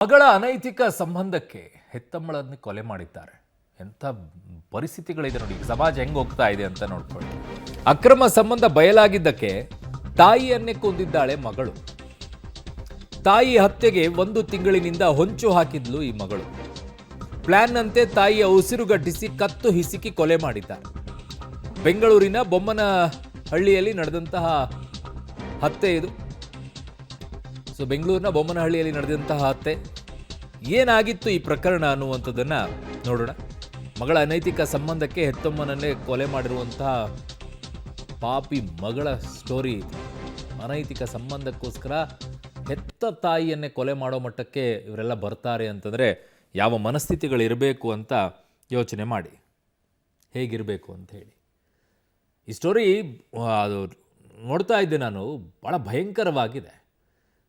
ಮಗಳ ಅನೈತಿಕ ಸಂಬಂಧಕ್ಕೆ ಹೆತ್ತಮ್ಮಳನ್ನು ಕೊಲೆ ಮಾಡಿದ್ದಾರೆ. ಎಂಥ ಪರಿಸ್ಥಿತಿಗಳಿದೆ ನೋಡಿ, ಸಮಾಜ ಹೆಂಗೆ ಹೋಗ್ತಾ ಇದೆ ಅಂತ ನೋಡ್ಕೊಳ್ಳಿ. ಅಕ್ರಮ ಸಂಬಂಧ ಬಯಲಾಗಿದ್ದಕ್ಕೆ ತಾಯಿಯನ್ನೇ ಕೊಂದಿದ್ದಾಳೆ ಮಗಳು. ತಾಯಿ ಹತ್ಯೆಗೆ 1 ತಿಂಗಳಿನಿಂದ ಹೊಂಚು ಹಾಕಿದ್ಲು ಈ ಮಗಳು. ಪ್ಲಾನ್ ಅಂತೆ ತಾಯಿಯ ಉಸಿರುಗಟ್ಟಿಸಿ ಕತ್ತು ಹಿಸುಕಿ ಕೊಲೆ ಮಾಡಿದ್ದಾರೆ. ಬೆಂಗಳೂರಿನ ಬೊಮ್ಮನಹಳ್ಳಿಯಲ್ಲಿ ನಡೆದಂತಹ ಹತ್ಯೆ ಇದು. ಬೆಂಗಳೂರಿನ ಬೊಮ್ಮನಹಳ್ಳಿಯಲ್ಲಿ ನಡೆದಂತಹ ಹತ್ಯೆ ಏನಾಗಿತ್ತು ಈ ಪ್ರಕರಣ ಅನ್ನುವಂಥದ್ದನ್ನು ನೋಡೋಣ. ಮಗಳ ಅನೈತಿಕ ಸಂಬಂಧಕ್ಕೆ ಹೆತ್ತಮ್ಮನನ್ನೇ ಕೊಲೆ ಮಾಡಿರುವಂತಹ ಪಾಪಿ ಮಗಳ ಸ್ಟೋರಿ. ಅನೈತಿಕ ಸಂಬಂಧಕ್ಕೋಸ್ಕರ ಹೆತ್ತ ತಾಯಿಯನ್ನೇ ಕೊಲೆ ಮಾಡೋ ಮಟ್ಟಕ್ಕೆ ಇವರೆಲ್ಲ ಬರ್ತಾರೆ ಅಂತಂದರೆ ಯಾವ ಮನಸ್ಥಿತಿಗಳಿರಬೇಕು ಅಂತ ಯೋಚನೆ ಮಾಡಿ, ಹೇಗಿರಬೇಕು ಅಂತ ಹೇಳಿ. ಈ ಸ್ಟೋರಿ ಅದು ನೋಡ್ತಾ ಇದ್ದೆ ನಾನು, ಭಾಳ ಭಯಂಕರವಾಗಿದೆ.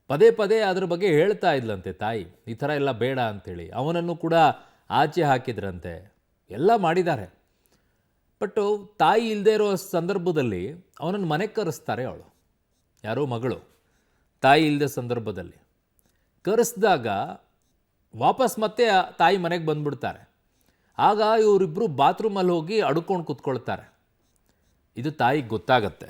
ಪದೇ ಪದೇ ಅದ್ರ ಬಗ್ಗೆ ಹೇಳ್ತಾ ಇದ್ಲಂತೆ ತಾಯಿ, ಈ ಥರ ಎಲ್ಲ ಬೇಡ ಅಂಥೇಳಿ. ಅವನನ್ನು ಕೂಡ ಆಚೆ ಹಾಕಿದ್ರಂತೆ, ಎಲ್ಲ ಮಾಡಿದ್ದಾರೆ. ಬಟ್ಟು ತಾಯಿ ಇಲ್ಲದೆ ಇರೋ ಸಂದರ್ಭದಲ್ಲಿ ಅವನನ್ನು ಮನೆಗೆ ಕರೆಸ್ತಾರೆ. ಅವಳು ಯಾರೋ ಮಗಳು ತಾಯಿ ಇಲ್ಲದೆ ಸಂದರ್ಭದಲ್ಲಿ ಕರೆಸಿದಾಗ ವಾಪಸ್ ಮತ್ತೆ ತಾಯಿ ಮನೆಗೆ ಬಂದುಬಿಡ್ತಾರೆ. ಆಗ ಇವರಿಬ್ಬರು ಬಾತ್ರೂಮಲ್ಲಿ ಹೋಗಿ ಅಡ್ಕೊಂಡು ಕೂತ್ಕೊಳ್ತಾರೆ. ಇದು ತಾಯಿಗೆ ಗೊತ್ತಾಗತ್ತೆ.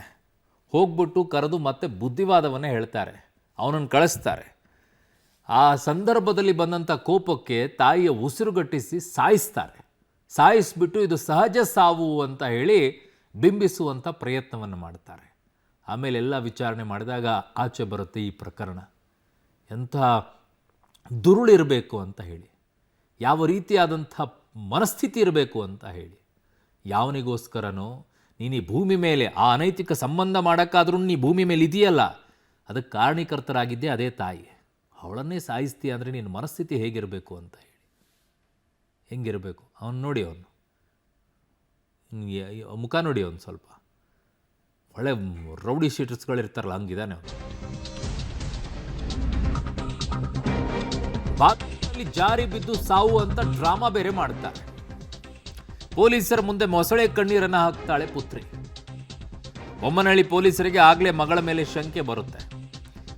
ಹೋಗ್ಬಿಟ್ಟು ಕರೆದು ಮತ್ತೆ ಬುದ್ಧಿವಾದವನ್ನೇ ಹೇಳ್ತಾರೆ, ಅವನನ್ನು ಕಳಿಸ್ತಾರೆ. ಆ ಸಂದರ್ಭದಲ್ಲಿ ಬಂದಂಥ ಕೋಪಕ್ಕೆ ತಾಯಿಯ ಉಸಿರುಗಟ್ಟಿಸಿ ಸಾಯಿಸ್ತಾರೆ. ಸಾಯಿಸ್ಬಿಟ್ಟು ಇದು ಸಹಜ ಸಾವು ಅಂತ ಹೇಳಿ ಬಿಂಬಿಸುವಂಥ ಪ್ರಯತ್ನವನ್ನು ಮಾಡ್ತಾರೆ. ಆಮೇಲೆ ಎಲ್ಲ ವಿಚಾರಣೆ ಮಾಡಿದಾಗ ಆಚೆ ಬರುತ್ತೆ ಈ ಪ್ರಕರಣ. ಎಂಥ ದುರುಳಿರಬೇಕು ಅಂತ ಹೇಳಿ, ಯಾವ ರೀತಿಯಾದಂಥ ಮನಸ್ಥಿತಿ ಇರಬೇಕು ಅಂತ ಹೇಳಿ. ಯಾವನಿಗೋಸ್ಕರನೋ ನೀನು ಈ ಭೂಮಿ ಮೇಲೆ ಆ ಅನೈತಿಕ ಸಂಬಂಧ ಮಾಡೋಕ್ಕಾದ್ರೂ ನೀ ಭೂಮಿ ಮೇಲೆ ಇದೆಯಲ್ಲ, ಅದಕ್ಕೆ ಕಾರಣೀಕರ್ತರಾಗಿದ್ದೆ ಅದೇ ತಾಯಿ. ಅವಳನ್ನೇ ಸಾಯಿಸ್ತೀಯ ಅಂದರೆ ನಿನ್ನ ಮನಸ್ಥಿತಿ ಹೇಗಿರಬೇಕು ಅಂತ ಹೇಳಿ, ಹೆಂಗಿರಬೇಕು. ಅವನು ನೋಡಿ, ಅವನು ಮುಖ ನೋಡಿ, ಅವನು ಸ್ವಲ್ಪ ಒಳ್ಳೆ ರೌಡಿ ಶೀಟರ್ಸ್ಗಳಿರ್ತಾರಲ್ಲ ಹಂಗಿದ್ದಾನೆ ಅವನು. ಬಾತ್ರೂಮಲ್ಲಿ ಜಾರಿ ಬಿದ್ದು ಸಾವು ಅಂತ ಡ್ರಾಮಾ ಬೇರೆ ಮಾಡ್ತಾರೆ. ಪೊಲೀಸರ ಮುಂದೆ ಮೊಸಳೆ ಕಣ್ಣೀರನ್ನು ಹಾಕ್ತಾಳೆ ಪುತ್ರಿ. ಬೊಮ್ಮನಹಳ್ಳಿ ಪೊಲೀಸರಿಗೆ ಆಗಲೇ ಮಗಳ ಮೇಲೆ ಶಂಕೆ ಬರುತ್ತೆ.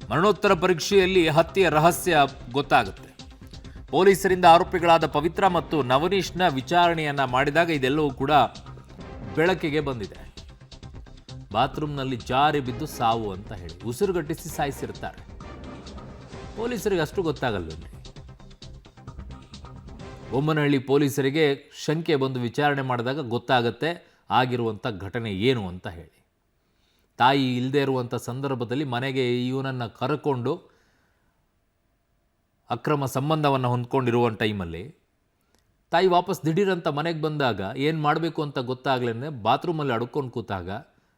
ಮರಣೋತ್ತರ ಪರೀಕ್ಷೆಯಲ್ಲಿ ಹತ್ಯೆಯ ರಹಸ್ಯ ಗೊತ್ತಾಗುತ್ತೆ. ಪೊಲೀಸರಿಂದ ಆರೋಪಿಗಳಾದ ಪವಿತ್ರ ಮತ್ತು ನವನೀಶ್ನ ವಿಚಾರಣೆಯನ್ನ ಮಾಡಿದಾಗ ಇದೆಲ್ಲವೂ ಕೂಡ ಬೆಳಕಿಗೆ ಬಂದಿದೆ. ಬಾತ್ರೂಮ್ನಲ್ಲಿ ಜಾರಿ ಬಿದ್ದು ಸಾವು ಅಂತ ಹೇಳಿ ಉಸಿರುಗಟ್ಟಿಸಿ ಸಾಯಿಸಿರ್ತಾರೆ. ಪೊಲೀಸರಿಗೆ ಅಷ್ಟು ಗೊತ್ತಾಗಲ್ಲ. ಬೊಮ್ಮನಹಳ್ಳಿ ಪೊಲೀಸರಿಗೆ ಶಂಕೆ ಬಂದು ವಿಚಾರಣೆ ಮಾಡಿದಾಗ ಗೊತ್ತಾಗತ್ತೆ ಆಗಿರುವಂಥ ಘಟನೆ ಏನು ಅಂತ ಹೇಳಿ. ತಾಯಿ ಇಲ್ಲದೆ ಇರುವಂಥ ಸಂದರ್ಭದಲ್ಲಿ ಮನೆಗೆ ಇವನನ್ನು ಕರ್ಕೊಂಡು ಅಕ್ರಮ ಸಂಬಂಧವನ್ನು ಹೊಂದ್ಕೊಂಡಿರುವ ಟೈಮಲ್ಲಿ ತಾಯಿ ವಾಪಸ್ ದಿಢೀರಂತ ಮನೆಗೆ ಬಂದಾಗ ಏನು ಮಾಡಬೇಕು ಅಂತ ಗೊತ್ತಾಗಲೇ ಬಾತ್ರೂಮಲ್ಲಿ ಅಡ್ಕೊಂಡು ಕೂತಾಗ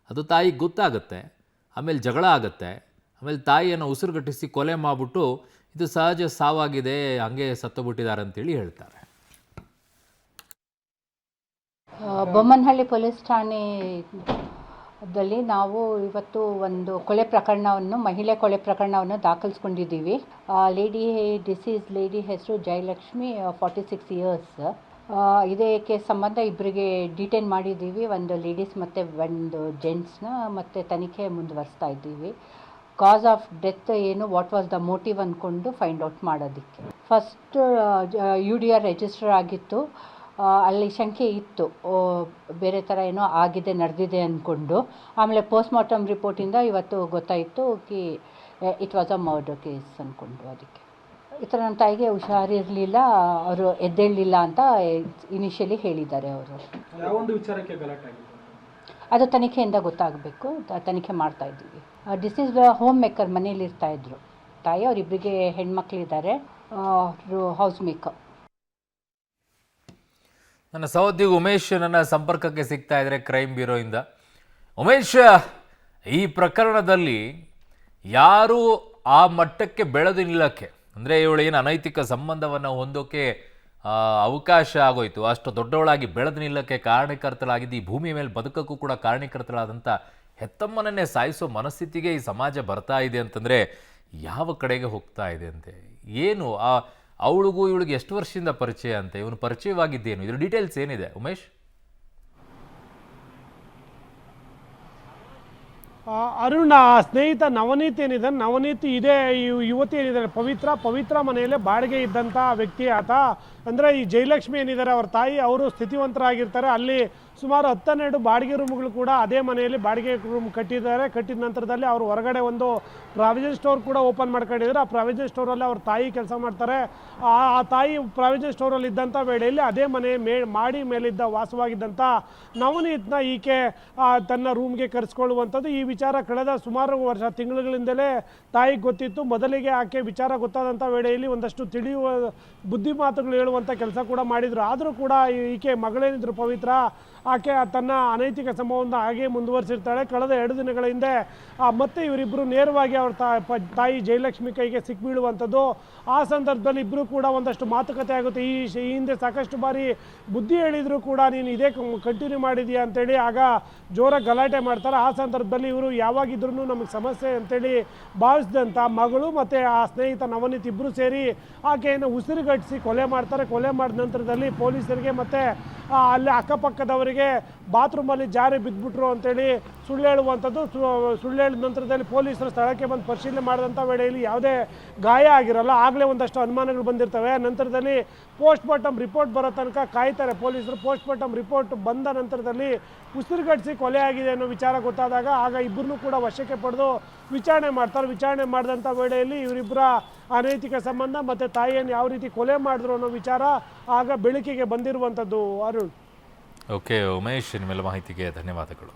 ಅದು ತಾಯಿಗೆ ಗೊತ್ತಾಗತ್ತೆ. ಆಮೇಲೆ ಜಗಳ ಆಗತ್ತೆ. ಆಮೇಲೆ ತಾಯಿಯನ್ನು ಉಸಿರುಗಟ್ಟಿಸಿ ಕೊಲೆ ಮಾಡಿಬಿಟ್ಟು ಇದು ಸಹಜ ಸಾವಾಗಿದೆ, ಹಂಗೆ ಸತ್ತುಬಿಟ್ಟಿದ್ದಾರೆ ಅಂತೇಳಿ ಹೇಳ್ತಾರೆ. ಬೊಮ್ಮನಹಳ್ಳಿ ಪೊಲೀಸ್ ಠಾಣೆಯಲ್ಲಿ ನಾವು ಇವತ್ತು ಒಂದು ಮಹಿಳೆ ಕೊಲೆ ಪ್ರಕರಣವನ್ನು ದಾಖಲಿಸ್ಕೊಂಡಿದ್ದೀವಿ. ಡಿಸೀಸ್ ಲೇಡಿ ಹೆಸರು ಜಯಲಕ್ಷ್ಮಿ, 46 ಇಯರ್ಸ್. ಇದೇ ಕೇಸ್ ಸಂಬಂಧ ಇಬ್ಬರಿಗೆ ಡಿಟೈನ್ ಮಾಡಿದ್ದೀವಿ, ಒಂದು ಲೇಡೀಸ್ ಮತ್ತು ಒಂದು ಜೆಂಟ್ಸ್ನ. ಮತ್ತು ತನಿಖೆ ಮುಂದುವರಿಸ್ತಾ ಇದ್ದೀವಿ. ಕಾಸ್ ಆಫ್ ಡೆತ್ ಏನು, ವಾಟ್ ವಾಸ್ ದ ಮೋಟಿವ್ ಅಂದ್ಕೊಂಡು ಫೈಂಡ್ ಔಟ್ ಮಾಡೋದಕ್ಕೆ. ಫಸ್ಟ್ UDR ರಿಜಿಸ್ಟರ್ ಆಗಿತ್ತು. ಅಲ್ಲಿ ಶಂಕೆ ಇತ್ತು, ಬೇರೆ ಥರ ಏನೋ ಆಗಿದೆ, ನಡೆದಿದೆ ಅಂದ್ಕೊಂಡು. ಆಮೇಲೆ ಪೋಸ್ಟ್ಮಾರ್ಟಮ್ ರಿಪೋರ್ಟಿಂದ ಇವತ್ತು ಗೊತ್ತಾಯಿತು ಕಿ it was a murder case ಅಂದ್ಕೊಂಡು. ಅದಕ್ಕೆ ಈ ಥರ ನಮ್ಮ ತಾಯಿಗೆ ಹುಷಾರಿರಲಿಲ್ಲ, ಅವರು ಎದ್ದೇಳಲಿಲ್ಲ ಅಂತ ಇನಿಷಿಯಲಿ ಹೇಳಿದ್ದಾರೆ ಅವರು. ಅದು ತನಿಖೆಯಿಂದ ಗೊತ್ತಾಗಬೇಕು, ತನಿಖೆ ಮಾಡ್ತಾ ಇದ್ದೀವಿ. ಡಿಸೀಸ್ ಹೋಮ್ ಮೇಕರ್, ಮನೇಲಿ ಇರ್ತಾಯಿದ್ರು ತಾಯಿ. ಅವರಿಬ್ಬರಿಗೆ ಹೆಣ್ಮಕ್ಳಿದ್ದಾರೆ, ಅವರು ಹೌಸ್ ಮೇಕರ್. ನನ್ನ ಸಹೋದ್ಯೋಗಿ ಉಮೇಶ್ ನನ್ನ ಸಂಪರ್ಕಕ್ಕೆ ಸಿಗ್ತಾ ಇದ್ದಾರೆ ಕ್ರೈಮ್ ಬ್ಯೂರೋಯಿಂದ. ಉಮೇಶ್, ಈ ಪ್ರಕರಣದಲ್ಲಿ ಯಾರು ಆ ಮಟ್ಟಕ್ಕೆ ಬೆಳೆದು ನಿಲ್ಲಕ್ಕೆ, ಅಂದರೆ ಇವಳು ಏನು ಅನೈತಿಕ ಸಂಬಂಧವನ್ನು ಹೊಂದೋಕೆ ಅವಕಾಶ ಆಗೋಯ್ತು, ಅಷ್ಟು ದೊಡ್ಡವಳಾಗಿ ಬೆಳೆದು ನಿಲ್ಲಕ್ಕೆ ಕಾರಣಕರ್ತರಾಗಿದ್ದು, ಈ ಭೂಮಿ ಮೇಲೆ ಬದುಕಕ್ಕೂ ಕೂಡ ಕಾರಣಕರ್ತರಾದಂಥ ಹೆತ್ತಮ್ಮನನ್ನೇ ಸಾಯಿಸೋ ಮನಸ್ಥಿತಿಗೆ ಈ ಸಮಾಜ ಬರ್ತಾ ಇದೆ ಅಂತಂದರೆ ಯಾವ ಕಡೆಗೆ ಹೋಗ್ತಾ ಇದೆ ಅಂತೆ? ಏನು ಅವಳಿಗೂ ಇವಳಿಗೆ ಎಷ್ಟು ವರ್ಷದಿಂದ ಪರಿಚಯ ಅಂತೆ? ಇವನು ಪರಿಚಯವಾಗಿದ್ದೇನು? ಇದ್ರ ಡೀಟೇಲ್ಸ್ ಏನಿದೆ ಉಮೇಶ್? ಅರುಣ್ ಸ್ನೇಹಿತ ನವನೀತ್ ಏನಿದೆ, ನವನೀತ್ ಇದೇ ಯುವತಿ ಏನಿದ್ದಾರೆ ಪವಿತ್ರ ಮನೆಯಲ್ಲೇ ಬಾಡಿಗೆ ಇದ್ದಂಥ ವ್ಯಕ್ತಿ ಆತ. ಅಂದರೆ ಈ ಜಯಲಕ್ಷ್ಮಿ ಏನಿದ್ದಾರೆ ಅವ್ರ ತಾಯಿ, ಅವರು ಸ್ಥಿತಿವಂತರಾಗಿರ್ತಾರೆ. ಅಲ್ಲಿ ಸುಮಾರು 10-12 ಬಾಡಿಗೆ ರೂಮ್ಗಳು ಕೂಡ ಅದೇ ಮನೆಯಲ್ಲಿ ಬಾಡಿಗೆ ರೂಮ್ ಕಟ್ಟಿದ್ದಾರೆ. ಕಟ್ಟಿದ ನಂತರದಲ್ಲಿ ಅವರು ಹೊರಗಡೆ ಒಂದು ಪ್ರಾವಿಷನ್ ಸ್ಟೋರ್ ಕೂಡ ಓಪನ್ ಮಾಡ್ಕೊಂಡಿದ್ದಾರೆ. ಆ ಪ್ರಾವಿಷನ್ ಸ್ಟೋರಲ್ಲಿ ಅವ್ರ ತಾಯಿ ಕೆಲಸ ಮಾಡ್ತಾರೆ. ಆ ತಾಯಿ ಪ್ರಾವಿಷನ್ ಸ್ಟೋರಲ್ಲಿ ಇದ್ದಂಥ ವೇಳೆಯಲ್ಲಿ ಅದೇ ಮನೆ ಮಾಡಿ ಮೇಲಿದ್ದ ವಾಸವಾಗಿದ್ದಂಥ ನವನೀತ್ನ ಈಕೆ ತನ್ನ ರೂಮ್ಗೆ ಕರೆಸ್ಕೊಳ್ಳುವಂಥದ್ದು. ಈ ವಿಚಾರ ಕಳೆದ ಸುಮಾರು ತಿಂಗಳುಗಳಿಂದಲೇ ತಾಯಿಗೆ ಗೊತ್ತಿತ್ತು. ಮೊದಲಿಗೆ ಆಕೆ ವಿಚಾರ ಗೊತ್ತಾದಂಥ ವೇಳೆಯಲ್ಲಿ ಒಂದಷ್ಟು ತಿಳಿಯುವ ಬುದ್ಧಿ ಮಾತುಗಳು ಹೇಳುವಂಥ ಕೆಲಸ ಕೂಡ ಮಾಡಿದರು. ಆದರೂ ಕೂಡ ಈಕೆ ಮಗಳೇನಿದ್ರು ಪವಿತ್ರ, ಆಕೆ ತನ್ನ ಅನೈತಿಕ ಸಂಬಂಧ ಹಾಗೆ ಮುಂದುವರಿಸಿರ್ತಾಳೆ. ಕಳೆದ 2 ದಿನಗಳ ಹಿಂದೆ ಮತ್ತೆ ಇವರಿಬ್ಬರು ನೇರವಾಗಿ ಅವ್ರ ತಾಯಿ ಜಯಲಕ್ಷ್ಮಿ ಕೈಗೆ ಸಿಕ್ಬೀಳುವಂಥದ್ದು. ಆ ಸಂದರ್ಭದಲ್ಲಿ ಇಬ್ಬರು ಕೂಡ ಒಂದಷ್ಟು ಮಾತುಕತೆ ಆಗುತ್ತೆ. ಈ ಹಿಂದೆ ಸಾಕಷ್ಟು ಬಾರಿ ಬುದ್ಧಿ ಹೇಳಿದ್ರು ಕೂಡ ನೀನು ಇದೇ ಕಂಟಿನ್ಯೂ ಮಾಡಿದೀಯಾ ಅಂತೇಳಿ ಆಗ ಜೋರಾಗಿ ಗಲಾಟೆ ಮಾಡ್ತಾರೆ. ಆ ಸಂದರ್ಭದಲ್ಲಿ ಇವರು ಯಾವಾಗಿದ್ರೂ ನಮಗೆ ಸಮಸ್ಯೆ ಅಂತೇಳಿ ಭಾವಿಸಿದಂಥ ಮಗಳು ಮತ್ತು ಆ ಸ್ನೇಹಿತ ನವನೀತ್ ಇಬ್ಬರು ಸೇರಿ ಆಕೆಯನ್ನು ಉಸಿರುಗಟ್ಟಿಸಿ ಕೊಲೆ ಮಾಡ್ತಾರೆ. ಕೊಲೆ ಮಾಡಿದ ನಂತರದಲ್ಲಿ ಪೊಲೀಸರಿಗೆ ಮತ್ತು ಅಲ್ಲಿ ಅಕ್ಕಪಕ್ಕದವರಿಗೆ ಬಾತ್ರೂಮಲ್ಲಿ ಜಾರಿ ಬಿದ್ದುಬಿಟ್ರು ಅಂತೇಳಿ ಸುಳ್ಳು ಹೇಳುವಂಥದ್ದು. ಸುಳ್ಳು ಹೇಳಿದ ನಂತರದಲ್ಲಿ ಪೊಲೀಸರು ಸ್ಥಳಕ್ಕೆ ಬಂದು ಪರಿಶೀಲನೆ ಮಾಡಿದಂಥ ವೇಳೆಯಲ್ಲಿ ಯಾವುದೇ ಗಾಯ ಆಗಿರಲ್ಲ. ಆಗಲೇ ಒಂದಷ್ಟು ಅನುಮಾನಗಳು ಬಂದಿರ್ತವೆ. ನಂತರದಲ್ಲಿ ಪೋಸ್ಟ್ಮಾರ್ಟಮ್ ರಿಪೋರ್ಟ್ ಬರೋ ತನಕ ಕಾಯ್ತಾರೆ ಪೊಲೀಸರು. ಪೋಸ್ಟ್ಮಾರ್ಟಮ್ ರಿಪೋರ್ಟ್ ಬಂದ ನಂತರದಲ್ಲಿ ಉಸಿರುಗಟ್ಟಿಸಿ ಕೊಲೆ ಆಗಿದೆ ಅನ್ನೋ ವಿಚಾರ ಗೊತ್ತಾದಾಗ ಆಗ ಇಬ್ಬರನ್ನೂ ಕೂಡ ವಶಕ್ಕೆ ಪಡೆದು ವಿಚಾರಣೆ ಮಾಡ್ತಾರೆ. ವಿಚಾರಣೆ ಮಾಡಿದಂಥ ವೇಳೆಯಲ್ಲಿ ಇವರಿಬ್ಬರ ಅನೈತಿಕ ಸಂಬಂಧ ಮತ್ತು ತಾಯಿಯನ್ನು ಯಾವ ರೀತಿ ಕೊಲೆ ಮಾಡಿದ್ರು ಅನ್ನೋ ವಿಚಾರ ಆಗ ಬೆಳಕಿಗೆ ಬಂದಿರುವಂಥದ್ದು. ಅರುಣ್. ಓಕೆ ಉಮೇಶ್, ನಿಮ್ಮೆಲ್ಲ ಮಾಹಿತಿಗೆ ಧನ್ಯವಾದಗಳು.